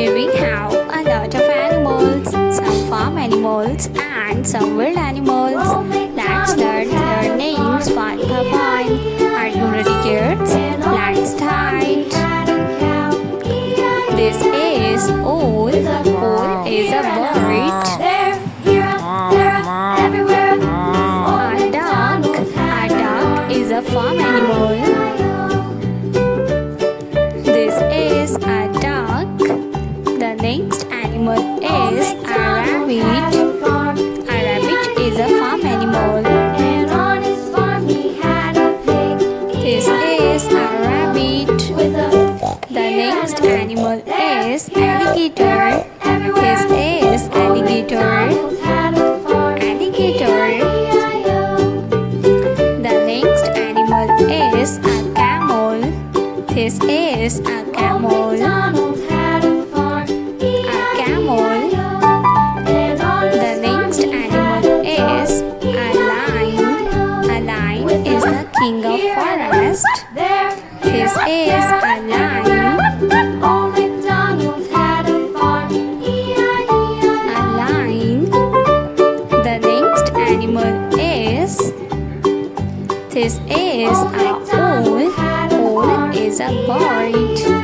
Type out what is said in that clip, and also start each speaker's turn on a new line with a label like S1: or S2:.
S1: Here we have a lot of animals, some farm animals and some wild animals. Let's learn their names one by one. Are you ready, kids? Let's start. This is owl. Owl is a bird. A duck is a farm animal. This is a duck. The next animal is a rabbit. A rabbit is a farm animal. This is a rabbit. The next animal is alligator. This is alligator. Alligator. The next animal is a camel. This is a camel. The next animal is a lion. A lion is the king of forest. This is a lion. A lion. The next animal is this is a owl. Owl is a bird.